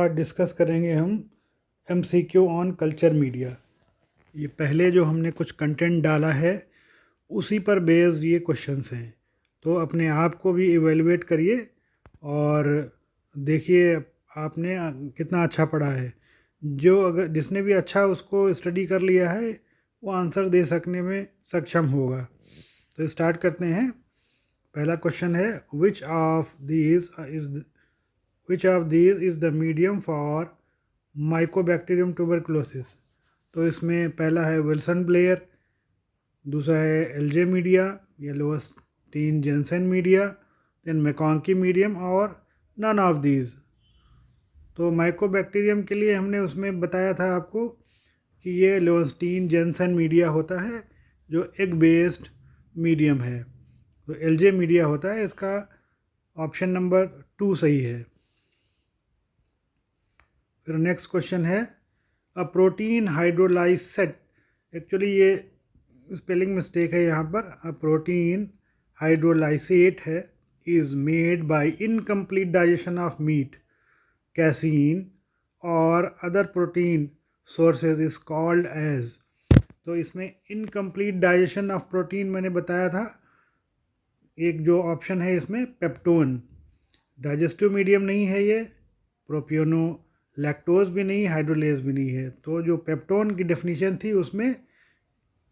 आज डिस्कस करेंगे हम MCQ ऑन कल्चर मीडिया। ये पहले जो हमने कुछ कंटेंट डाला है उसी पर बेस्ड ये क्वेश्चंस हैं, तो अपने आप को भी इवेलुएट करिए और देखिए आपने कितना अच्छा पढ़ा है। जो अगर जिसने भी अच्छा उसको स्टडी कर लिया है वो आंसर दे सकने में सक्षम होगा। तो स्टार्ट करते हैं। पहला क्वेश्चन है which of these is the medium for mycobacterium tuberculosis। तो इसमें पहला है विल्सन ब्लेयर, दूसरा है एल्जे मीडिया या लोवेस्टीन जेनसेन मीडिया, देन मैकॉन्की मीडियम और नन ऑफ दीज। तो माइकोबैक्टीरियम के लिए हमने उसमें बताया था आपको कि ये लोवेस्टीन जेनसेन मीडिया होता है जो एग बेस्ड मीडियम है। तो एल्जे मीडिया होता है, इसका ऑप्शन नंबर 2 सही है। फिर नेक्स्ट क्वेश्चन है अ प्रोटीन हाइड्रोलाइसेट। एक्चुअली ये स्पेलिंग मिस्टेक है यहाँ पर, अ प्रोटीन हाइड्रोलाइसेट है is made by incomplete digestion of meat, casein और other protein sources is called as. तो इसमें इनकम्प्लीट डाइजेशन ऑफ प्रोटीन मैंने बताया था, एक जो ऑप्शन है इसमें पेप्टोन। डाइजेस्टिव मीडियम नहीं है ये, प्रोपियोनो लैक्टोज भी नहीं, हाइड्रोलेज भी नहीं है। तो जो पेप्टोन की डेफिनेशन थी उसमें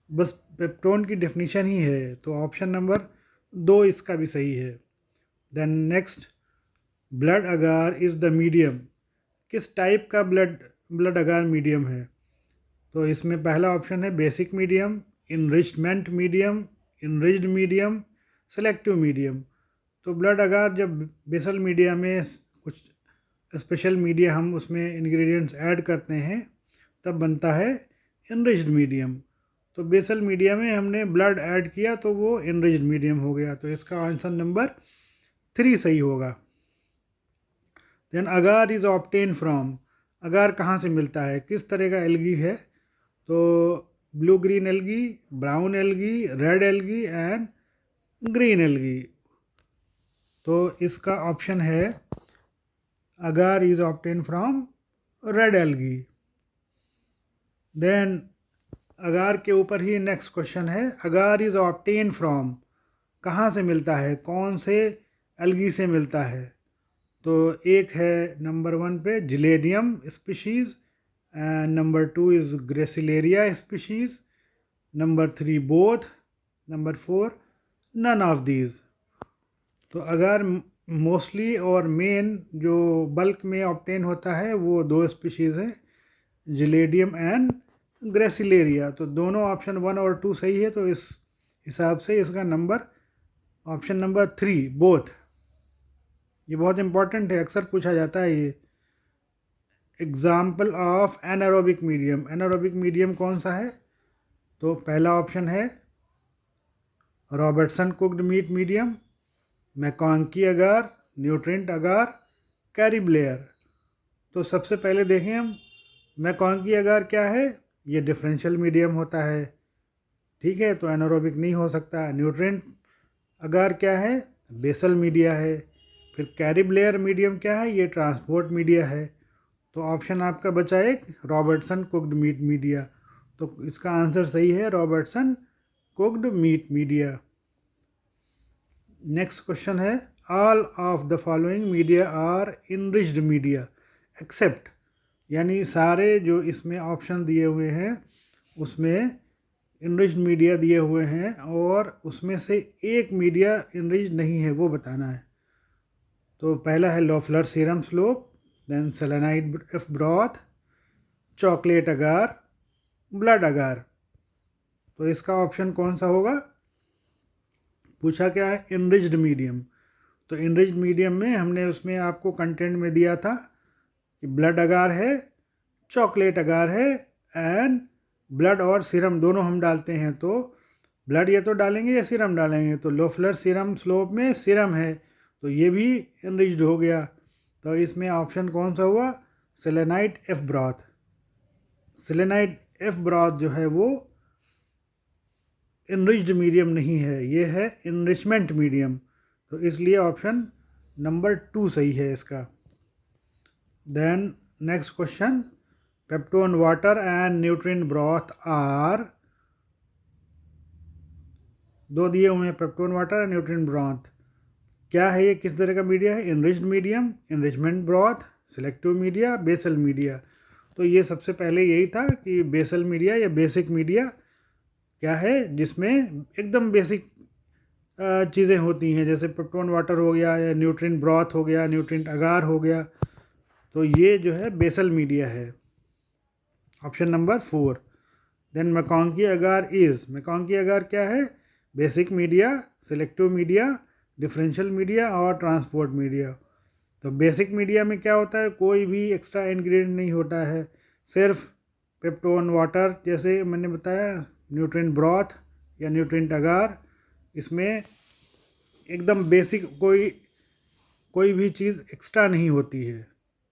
बस पेप्टोन की डेफिनेशन ही है, तो ऑप्शन नंबर 2 इसका भी सही है। Then next, blood agar is the medium. किस टाइप का ब्लड अगार मीडियम है? तो इसमें पहला ऑप्शन है basic medium, enrichment medium, enriched medium, selective medium. तो ब्लड अगार जब बेसल मीडिया में कुछ स्पेशल मीडिया हम उसमें इंग्रेडिएंट्स ऐड करते हैं तब बनता है इनरिच्ड मीडियम। तो बेसल मीडिया में हमने ब्लड ऐड किया तो वो इनरिच्ड मीडियम हो गया, तो इसका आंसर नंबर 3 सही होगा। Then agar is obtain from. Agar कहाँ से मिलता है, किस तरह का एल्गी है? तो blue green algae, brown algae, red algae and green algae. तो इसका ऑप्शन है agar is obtain from red algae. Then agar के ऊपर ही नेक्स्ट क्वेश्चन है अगार इज ऑब्टेन फ्रॉम। कहाँ से मिलता है, कौन से एल्गी से मिलता है? तो एक है नंबर 1 पे Gelidium species, and number 2 is Gracilaria species, number 3 both, number 4 none of these. तो अगर मोस्टली और मेन जो बल्क में ऑब्टेन होता है वो 2 स्पीशीज़ हैं, जिलेडियम एंड ग्रेसिलेरिया। तो दोनों ऑप्शन 1 और 2 सही है, तो इस हिसाब से इसका नंबर ऑप्शन नंबर 3 बोथ। ये बहुत इंपॉर्टेंट है, अक्सर पूछा जाता है ये। Example of anaerobic medium. Anaerobic medium कौन सा है? तो पहला ऑप्शन है रॉबर्टसन कुक्ड मीट मीडियम, मैकॉन्की अगार, न्यूट्रिएंट अगार, कैरी ब्लेयर। तो सबसे पहले देखें हम मैकॉन्की अगार क्या है। ये डिफरेंशियल मीडियम होता है, ठीक है, तो एनारोबिक नहीं हो सकता। न्यूट्रिएंट अगार क्या है? बेसल मीडिया है। फिर कैरी ब्लेयर मीडियम क्या है? ये ट्रांसपोर्ट मीडिया है। तो ऑप्शन आपका बचा एक रॉबर्टसन कुक्ड मीट मीडिया। तो इसका आंसर सही है Robertson cooked meat media. Next question है all of the following media are enriched media except. यानी सारे जो इसमें ऑप्शन दिए हुए हैं उसमें इनरिच्ड मीडिया दिए हुए हैं और उसमें से एक मीडिया इनरिच्ड नहीं है, वो बताना है। तो पहला है Loeffler serum slope, then selenite F broth, chocolate agar, blood agar. तो इसका ऑप्शन कौन सा होगा? पूछा क्या है? Enriched medium. तो इनरिच्ड मीडियम में हमने उसमें आपको कंटेंट में दिया था कि ब्लड अगार है, चॉकलेट अगार है एंड ब्लड और सीरम दोनों हम डालते हैं। तो ब्लड ये तो डालेंगे या सीरम डालेंगे? तो लोफलर सीरम स्लोप में सीरम है, तो ये भी इनरिच्ड हो गया। तो इसमें ऑप्शन कौन सा हुआ? Selenide F broth. Selenide F broth जो है वो इनरिच्ड मीडियम नहीं है, ये है इनरिचमेंट मीडियम। तो इसलिए ऑप्शन नंबर 2 सही है इसका। Then next question, peptone water and nutrient broth are, दो दिए हुए हैं, peptone water and nutrient broth. क्या है ये, किस तरह का मीडिया है? Enriched medium, enrichment broth, selective media, basal media. तो ये सबसे पहले यही था कि बेसल मीडिया या बेसिक मीडिया क्या है, जिसमें एकदम बेसिक चीज़ें होती हैं, जैसे पेप्टोन वाटर हो गया या न्यूट्रिएंट ब्रॉथ हो गया, न्यूट्रिएंट अगार हो गया। तो ये जो है बेसल मीडिया है, option number 4। Then MacConkey agar is, MacConkey agar क्या है? Basic media, selective media, differential media और ट्रांसपोर्ट मीडिया। तो बेसिक मीडिया में क्या होता है, कोई भी एक्स्ट्रा इंग्रेडिएंट नहीं होता है, सिर्फ पेप्टोन वाटर जैसे मैंने बताया, न्यूट्रिएंट ब्रॉथ या न्यूट्रिएंट अगार, इसमें एकदम बेसिक कोई भी चीज़ एक्स्ट्रा नहीं होती है।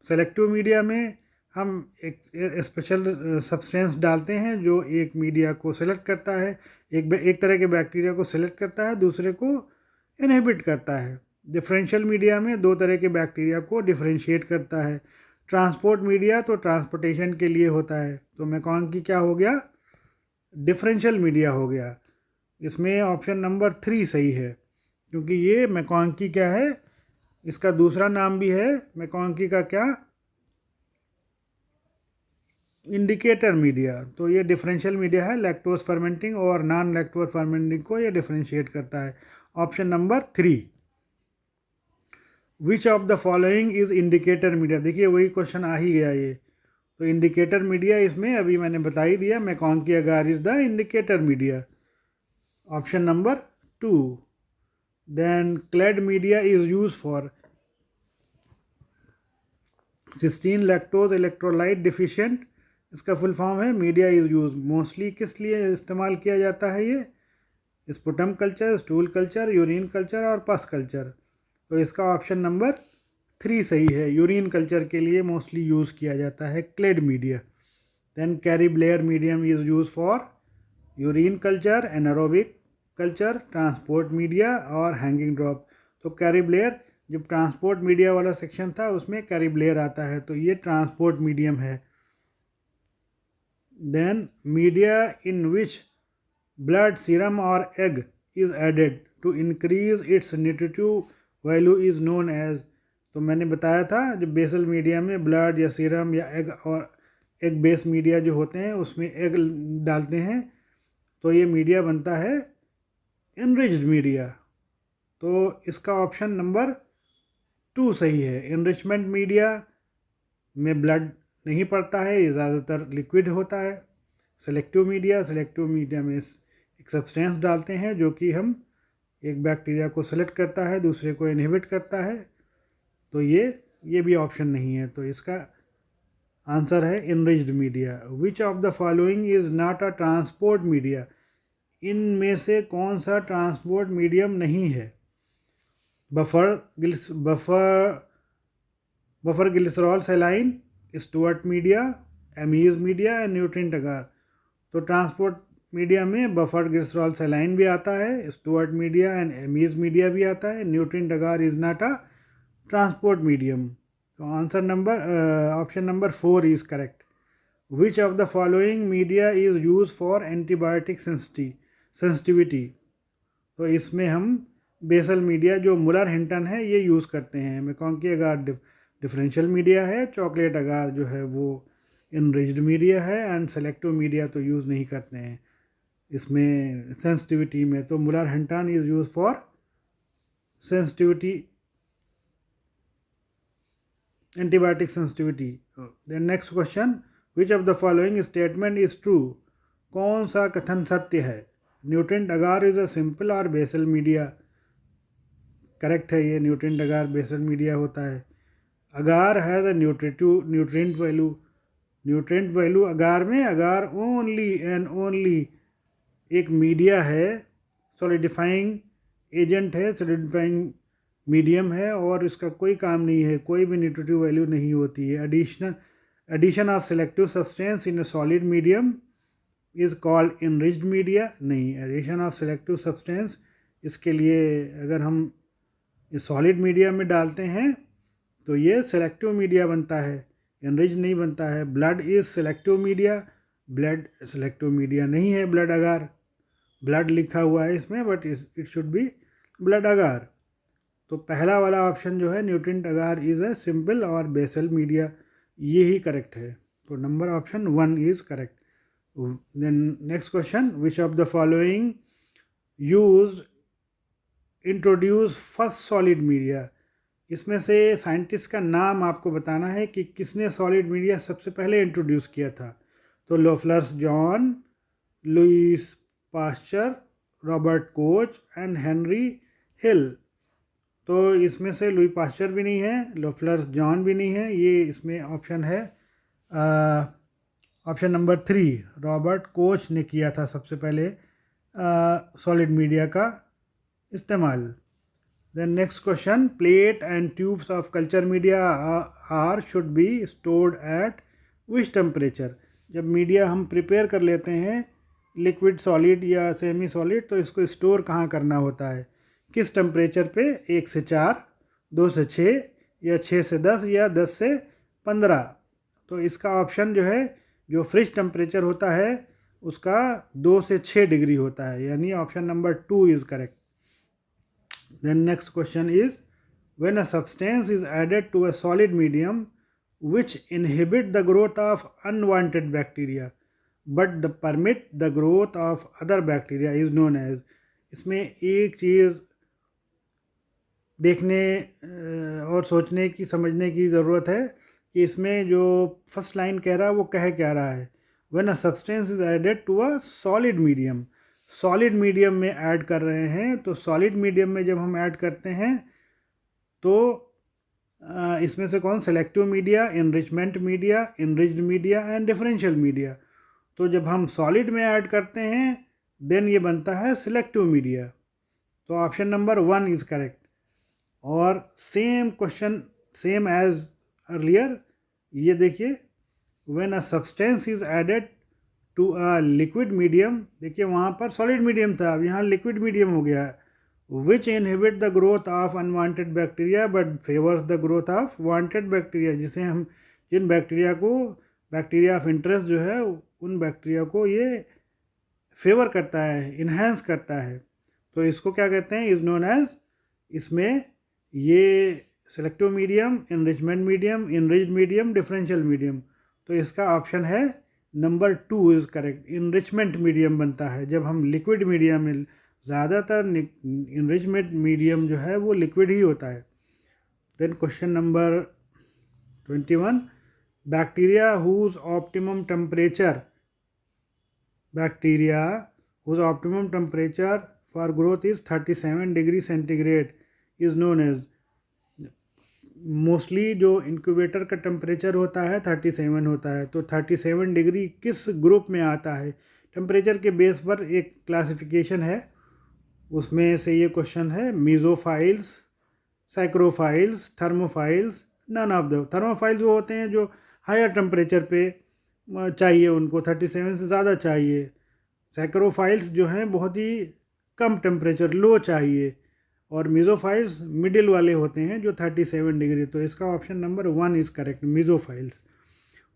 सेलेक्टिव मीडिया में हम एक स्पेशल सब्सटेंस डालते हैं जो एक मीडिया को सेलेक्ट करता है, एक तरह के बैक्टीरिया को सेलेक्ट करता है, दूसरे को इनहिबिट करता है। डिफरेंशियल मीडिया में दो तरह के बैक्टीरिया को डिफरेंशिएट करता है। ट्रांसपोर्ट मीडिया तो ट्रांसपोर्टेशन के लिए होता है। तो मैकॉन्की क्या हो गया? डिफरेंशियल मीडिया हो गया। इसमें ऑप्शन नंबर 3 सही है, क्योंकि ये मैकॉन्की क्या है, इसका दूसरा नाम भी है मैकॉन्की का क्या, इंडिकेटर मीडिया। तो ये डिफरेंशियल मीडिया है, लैक्टोज फर्मेंटिंग और नॉन लैक्टोज फर्मेंटिंग को ये डिफरेंशिएट करता है। Option number 3। Which of the following is indicator media, देखिए वही क्वेश्चन आ ही गया ये। तो इंडिकेटर मीडिया इसमें अभी मैंने बता ही दिया, MacConkey agar is the indicator media, option number 2। Then CLED media is use for cystine lactose electrolyte deficient, इसका फुल फॉर्म है मीडिया इज यूज मोस्टली किस लिए इस्तेमाल किया जाता है, ये sputum culture, stool culture, urine culture और पस कल्चर। तो इसका ऑप्शन नंबर 3 सही है, यूरिन कल्चर के लिए मोस्टली यूज़ किया जाता है CLED media. Then Cary Blair medium is use for urine culture, anaerobic culture, transport media और हैंगिंग ड्रॉप। तो कैरी ब्लेयर, जब ट्रांसपोर्ट मीडिया वाला सेक्शन था उसमें कैरी ब्लेयर आता है, तो ये ट्रांसपोर्ट मीडियम है। Then media in which blood, serum और egg is added to increase its nutritive value is known as. तो मैंने बताया था जब बेसल मीडिया में ब्लड या सीरम या एग और एग बेस मीडिया जो होते हैं उसमें एग डालते हैं तो ये मीडिया बनता है इनरिच्ड मीडिया। तो इसका ऑप्शन नंबर 2 सही है। इनरिचमेंट मीडिया में ब्लड नहीं पड़ता है, ये ज़्यादातर लिक्विड होता है। सेलेक्टिव मीडिया में एक सब्सटेंस डालते हैं जो कि हम एक बैक्टीरिया को सेलेक्ट करता है, दूसरे को इनहिबिट करता है। तो ये भी ऑप्शन नहीं है, तो इसका आंसर है enriched media. Which of the following is not a transport media, इनमें से कौन सा ट्रांसपोर्ट मीडियम नहीं है? Buffer glycerol saline, Stuart media, Amies media and nutrient agar. तो ट्रांसपोर्ट मीडिया में बफर ग्लिसरॉल सलाइन भी आता है, Stuart media and Amies media भी आता है। Nutrient agar is not a transport medium. तो answer number option number 4 is correct. Which of the following media is use for antibiotic sensitivity. तो इसमें हम बेसल मीडिया जो मुलर हिंटन है ये यूज़ करते हैं। मैकॉन्की अगार डिफरेंशियल मीडिया है, चॉकलेट अगार जो है वो इनरिच्ड मीडिया है, एंड सेलेक्टिव मीडिया तो यूज़ नहीं करते हैं इसमें सेंसिटिविटी में। तो Mueller Hinton is use for sensitivity, antibiotic sensitivity. Then next question, which of the following statement is true, कौन सा कथन सत्य है? Nutrient agar is a simple और बेसल मीडिया, करेक्ट है, ये न्यूट्रिएंट अगार बेसल मीडिया होता है। अगार हैज़ अ न्यूट्रिएंट वैल्यू अगार में, अगार ओनली एंड ओनली एक मीडिया है, सॉलिडिफाइंग एजेंट है, सॉलिडिफाइंग मीडियम है और इसका कोई काम नहीं है, कोई भी न्यूट्रिटिव वैल्यू नहीं होती है। Addition of selective substance in a solid medium is called enriched media, नहीं। एडिशन ऑफ सेलेक्टिव सब्सटेंस, इसके लिए अगर हम सॉलिड मीडिया में डालते हैं तो ये सेलेक्टिव मीडिया बनता है। एनरिच नहीं बनता है। Blood is selective media, blood selective media नहीं है। ब्लड अगार, ब्लड लिखा हुआ है इसमें but it should be blood agar. तो पहला वाला ऑप्शन जो है nutrient agar is a simple और बेसल मीडिया, ये ही करेक्ट है। तो number option 1 is correct. Then next question, which of the following used introduce first solid media. इसमें से साइंटिस्ट का नाम आपको बताना है कि किसने सॉलिड मीडिया सबसे पहले इंट्रोड्यूस किया था। तो Loeffler's John, Louis Pasteur, Robert Koch and Henry Hill. तो इसमें से लुई पास्चर भी नहीं है, लोफ्लर्स जॉन भी नहीं है, ये इसमें ऑप्शन है ऑप्शन नंबर 3, रॉबर्ट कोच ने किया था सबसे पहले सॉलिड मीडिया का इस्तेमाल। Then next question, plate and tubes of culture media are should be stored at which temperature. जब मीडिया हम प्रिपेयर कर लेते हैं लिक्विड सॉलिड या सेमी सॉलिड, तो इसको स्टोर कहाँ करना होता है, किस टेम्परेचर पे? 1 से 4, 2 से 6 या 6 से 10 या 10 से 15। तो इसका ऑप्शन जो है, जो फ्रिज टेम्परेचर होता है उसका 2 से 6 डिग्री होता है, यानी option number 2 is correct. Then next question is, when a substance is added to a solid medium which inhibit the growth of unwanted bacteria but the permit the growth of other bacteria is known as। इसमें एक चीज़ देखने और सोचने की, समझने की ज़रूरत है कि इसमें जो फर्स्ट लाइन कह रहा है वो कह क्या रहा है। When a substance is added to a solid medium, solid medium में ऐड कर रहे हैं। तो सॉलिड मीडियम में जब हम ऐड करते हैं तो इसमें से कौन? Selective media, enrichment media, enriched media and differential media. तो जब हम सॉलिड में ऐड करते हैं देन ये बनता है सिलेक्टिव मीडिया। तो ऑप्शन नंबर 1 इज़ करेक्ट। और same question, same as earlier, ये देखिए, when a substance is added to a liquid medium, देखिए वहाँ पर सॉलिड मीडियम था, अब यहाँ लिक्विड मीडियम हो गया है। which inhibit the growth of unwanted bacteria but favors the growth of wanted bacteria, जिसे हम, जिन बैक्टीरिया को, बैक्टीरिया ऑफ इंटरेस्ट जो है, उन बैक्टीरिया को ये फेवर करता है, इन्हेंस करता है। तो इसको क्या कहते हैं? इज़ नोन एज, इसमें ये selective medium, enrichment medium, enriched medium, differential medium. तो इसका ऑप्शन है number 2 is correct. Enrichment medium बनता है जब हम लिक्विड मीडियम में, ज़्यादातर इनरिचमेंट मीडियम जो है वो लिक्विड ही होता है। Then question number 21, bacteria whose optimum temperature, bacteria whose optimum temperature for growth is 37 degree centigrade is known as. Mostly जो इंक्यूबेटर का टेम्परेचर होता है 37 होता है। तो 37 डिग्री किस ग्रुप में आता है? टेम्परेचर के बेस पर एक क्लासिफिकेशन है, उसमें से ये क्वेश्चन है, mesophiles, psychrophiles, thermophiles, none of the. Thermophiles वो होते हैं जो हायर टेम्परेचर पे चाहिए, उनको 37 से ज़्यादा चाहिए। साइक्रोफाइल्स जो हैं बहुत ही कम टेम्परेचर, लो चाहिए। और मीज़ोफाइल्स मिडिल वाले होते हैं जो 37 डिग्री। तो इसका option number 1 is correct, mesophiles.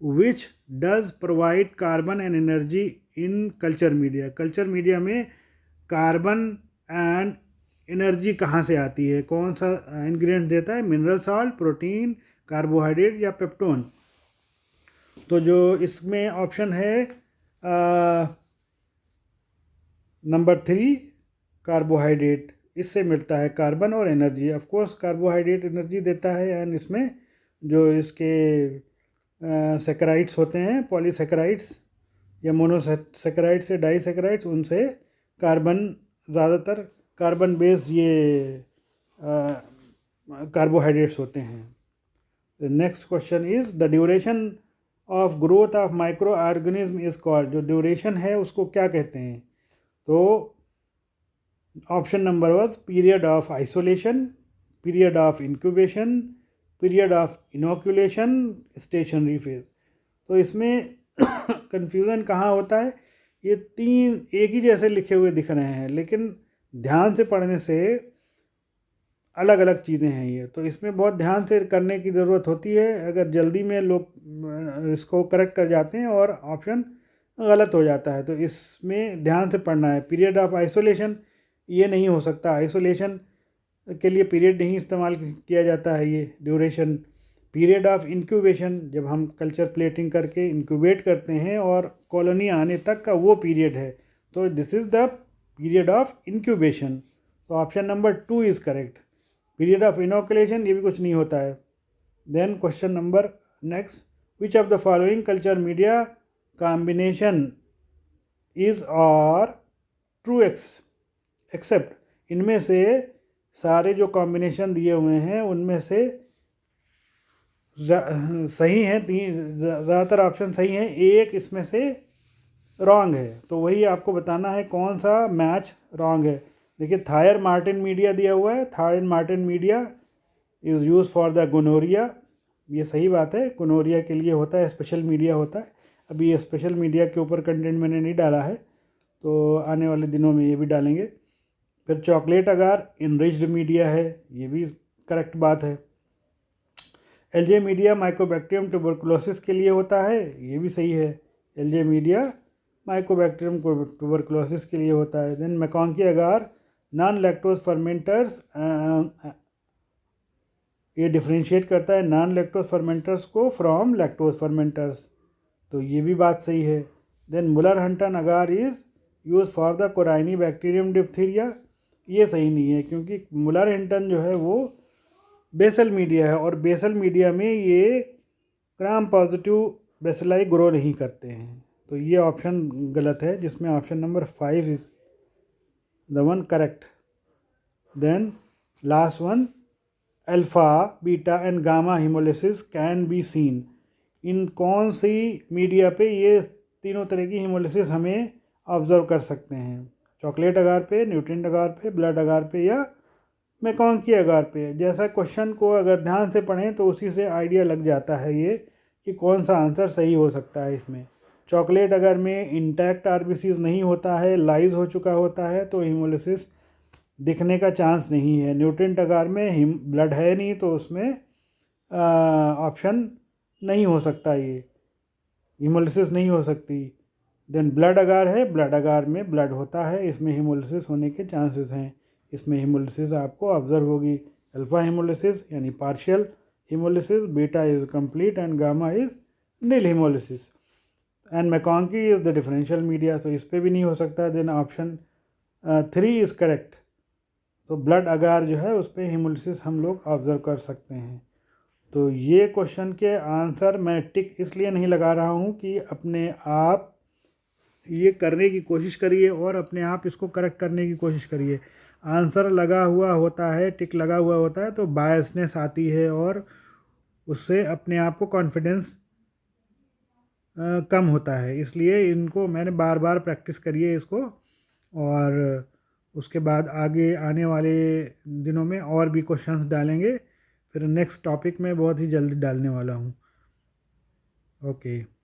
Which does provide carbon and energy in culture media, culture media में कार्बन एंड एनर्जी कहाँ से आती है? कौन सा इंग्रेडिएंट देता है? मिनरल सॉल्ट, प्रोटीन, कार्बोहाइड्रेट या पेप्टोन। तो जो इसमें ऑप्शन है नंबर 3, कार्बोहाइड्रेट, इससे मिलता है कार्बन और energy. Of course carbohydrate energy देता है, एंड इसमें जो इसके सेकेराइड्स होते हैं, पॉलीसेकेराइड्स या मोनोसेकेराइड्स या डाईसेकेराइड्स, उनसे कार्बन, ज़्यादातर कार्बन बेस्ड ये कार्बोहाइड्रेट्स होते हैं। Next question is, the duration of growth of micro organism is called, जो ड्यूरेशन है उसको क्या कहते हैं? तो option number 1, period of isolation, period of incubation, period of inoculation, stationary phase. तो इसमें कन्फ्यूज़न कहाँ होता है? ये 3 एक ही जैसे लिखे हुए दिख रहे हैं, लेकिन ध्यान से पढ़ने से अलग अलग चीज़ें हैं ये, तो इसमें बहुत ध्यान से करने की ज़रूरत होती है। अगर जल्दी में लोग इसको करेक्ट कर जाते हैं और ऑप्शन गलत हो जाता है, तो इसमें ध्यान से पढ़ना है। पीरियड ऑफ आइसोलेशन ये नहीं हो सकता, आइसोलेशन के लिए पीरियड नहीं इस्तेमाल किया जाता है ये, ड्यूरेशन। पीरियड ऑफ इंक्यूबेशन, जब हम कल्चर प्लेटिंग करके इंक्यूबेट करते हैं और कॉलोनी आने तक का वो पीरियड है, तो this is the period of incubation. तो option number 2 is correct. Period of inoculation ये भी कुछ नहीं होता है। Then question number next, which of the following culture media combination is are true except, इनमें से सारे जो कॉम्बिनेशन दिए हुए हैं उनमें से सही हैं, ज़्यादातर ऑप्शन सही हैं, एक इसमें से रॉन्ग है। तो वही आपको बताना है कौन सा मैच रॉन्ग है। देखिए, थायर मार्टिन मीडिया दिया हुआ है, Thayer Martin media is use for the gonorrhoea, ये सही बात है, गोनोरिया के लिए होता है, स्पेशल मीडिया होता है। अभी ये स्पेशल मीडिया के ऊपर कंटेंट मैंने नहीं डाला है, तो आने वाले दिनों में ये भी डालेंगे। फिर चॉकलेट अगार इनरिच्ड मीडिया है, ये भी करेक्ट बात है। एलजे मीडिया माइकोबैक्टीरियम ट्यूबरकुलोसिस के लिए होता है, ये भी सही है। एलजे मीडिया माइकोबैक्टीरियम ट्यूबरकुलोसिस के लिए होता है। Then MacConkey agar non lactose fermenters, ये डिफ्रेंशिएट करता है नॉन लैक्टोज फर्मेंटर्स को फ्रॉम लैक्टोज फर्मेंटर्स, तो ये भी बात सही है। Then Mueller Hinton agar is use for the Corynebacterium diphtheria, ये सही नहीं है, क्योंकि मुलर हंटन जो है वो बेसल मीडिया है, और बेसल मीडिया में ये ग्राम पॉजिटिव बेसिलाई ग्रो नहीं करते हैं, तो ये ऑप्शन गलत है, जिसमें option number 5 is the one correct. Then last one, alpha beta and gamma hemolysis can be seen, in कौन सी मीडिया पे ये तीनों तरह की हिमोलिसिस हमें ऑब्ज़र्व कर सकते हैं? चॉकलेट अगार पे, न्यूट्रिएंट अगार पे, ब्लड अगार पे, या मैकॉन्की अगार पे। जैसा क्वेश्चन को अगर ध्यान से पढ़ें तो उसी से आइडिया लग जाता है ये कि कौन सा आंसर सही हो सकता है इसमें। चॉकलेट अगर में इंटैक्ट आरबीसीज नहीं होता है, लाइज हो चुका होता है, तो हिमोलिसिस दिखने का चांस नहीं है। न्यूट्रिएंट अगार में ब्लड है नहीं, तो उसमें ऑप्शन नहीं हो सकता, ये हिमोलिसिस नहीं हो सकती। देन ब्लड अगार है, ब्लड अगार में ब्लड होता है, इसमें हिमोलिसिस होने के चांसेस हैं, इसमें हिमोलिसिस आपको ऑब्जर्व होगी। अल्फा हिमोलिसिस यानी partial hemolysis, beta is complete and gamma is nil hemolysis, and MacConkey is the differential media, तो इस पर भी नहीं हो सकता। Then option 3 is correct. तो ब्लड अगार जो है उस पर हिमोलिसिस हम लोग ऑब्जर्व कर सकते हैं। तो ये क्वेश्चन के आंसर मैं टिक इसलिए नहीं लगा रहा हूँ कि अपने आप ये करने की कोशिश करिए और अपने आप इसको करेक्ट करने की कोशिश करिए। आंसर लगा हुआ होता है, टिक लगा हुआ होता है, तो बायसनेस आती है और उससे अपने आप को कॉन्फिडेंस कम होता है। इसलिए इनको मैंने बार बार प्रैक्टिस करिए इसको, और उसके बाद आगे आने वाले दिनों में और भी क्वेश्चंस डालेंगे। फिर नेक्स्ट टॉपिक में बहुत ही जल्दी डालने वाला हूँ। ओके।